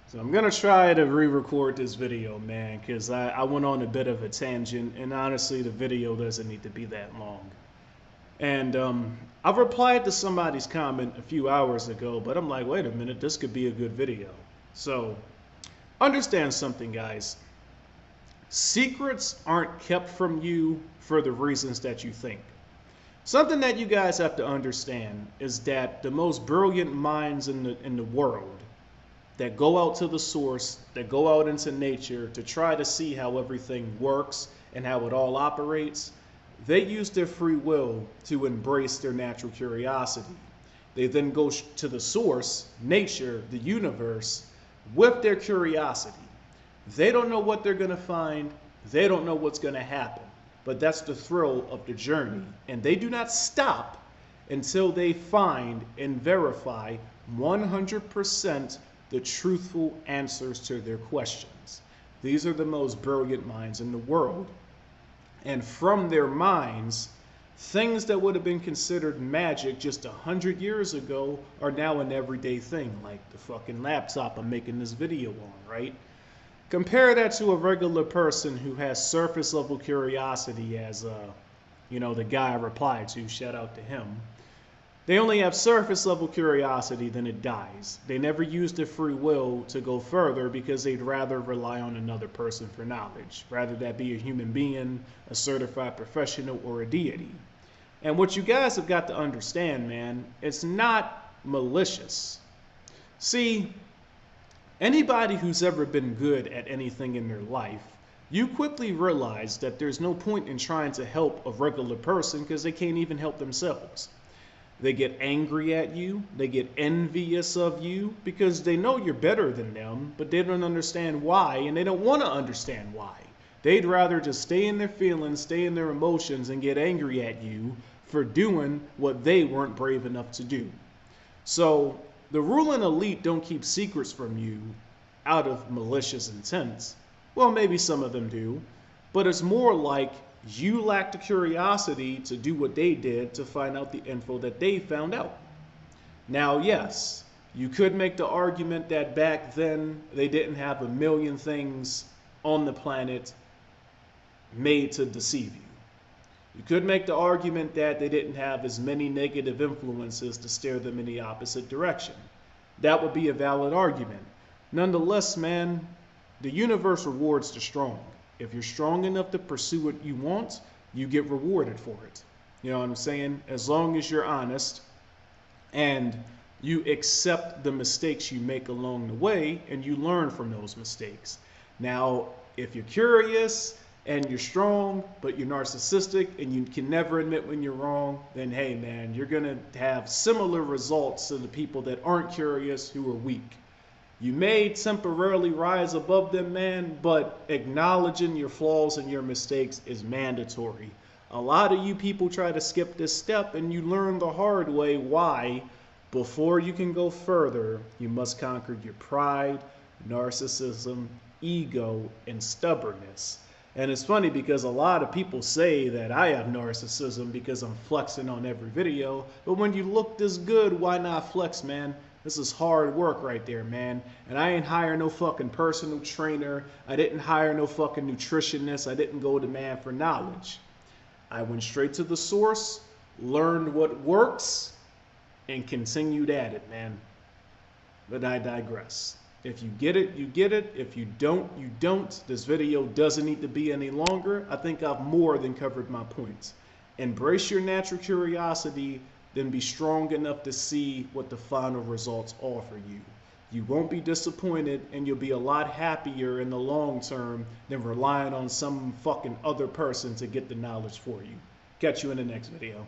So I'm gonna try to re-record this video, man, because I went on a bit of a tangent, and honestly, the video doesn't need to be that long. And I've replied to somebody's comment a few hours ago, but I'm like, wait a minute, this could be a good video. So understand something, guys. Secrets aren't kept from you for the reasons that you think. Something that you guys have to understand is that the most brilliant minds in the world that go out to the source, that go out into nature to try to see how everything works and how it all operates, they use their free will to embrace their natural curiosity. They then go to the source, nature, the universe, with their curiosity. They don't know what they're going to find, they don't know what's going to happen, but that's the thrill of the journey. And they do not stop until they find and verify 100% the truthful answers to their questions. These are the most brilliant minds in the world. And from their minds, things that would have been considered magic just 100 years ago are now an everyday thing, like the fucking laptop I'm making this video on, right? Compare that to a regular person who has surface level curiosity, as the guy I replied to, shout out to him. They only have surface level curiosity, then it dies. They never use their free will to go further because they'd rather rely on another person for knowledge, rather that be a human being, a certified professional, or a deity. And what you guys have got to understand, man, it's not malicious. See, anybody who's ever been good at anything in their life, you quickly realize that there's no point in trying to help a regular person because they can't even help themselves. They get angry at you, they get envious of you because they know you're better than them, but they don't understand why, and they don't want to understand why. They'd rather just stay in their feelings, stay in their emotions, and get angry at you for doing what they weren't brave enough to do. So the ruling elite don't keep secrets from you out of malicious intents. Well, maybe some of them do, but it's more like you lack the curiosity to do what they did to find out the info that they found out. Now, yes, you could make the argument that back then they didn't have a million things on the planet made to deceive you. You could make the argument that they didn't have as many negative influences to steer them in the opposite direction. That would be a valid argument. Nonetheless, man, the universe rewards the strong. If you're strong enough to pursue what you want, you get rewarded for it. You know what I'm saying? As long as you're honest and you accept the mistakes you make along the way and you learn from those mistakes. Now, if you're curious and you're strong, but you're narcissistic and you can never admit when you're wrong, then hey, man, you're going to have similar results to the people that aren't curious who are weak. You may temporarily rise above them, man, but acknowledging your flaws and your mistakes is mandatory. A lot of you people try to skip this step and you learn the hard way why. Before you can go further, you must conquer your pride, narcissism, ego, and stubbornness. And it's funny because a lot of people say that I have narcissism because I'm flexing on every video, but when you look this good, why not flex, man? This is hard work right there, man. And I ain't hire no fucking personal trainer. I didn't hire no fucking nutritionist. I didn't go to man for knowledge. I went straight to the source, learned what works, and continued at it, man. But I digress. If you get it, you get it. If you don't, you don't. This video doesn't need to be any longer. I think I've more than covered my points. Embrace your natural curiosity, then be strong enough to see what the final results offer you. You won't be disappointed and you'll be a lot happier in the long term than relying on some fucking other person to get the knowledge for you. Catch you in the next video.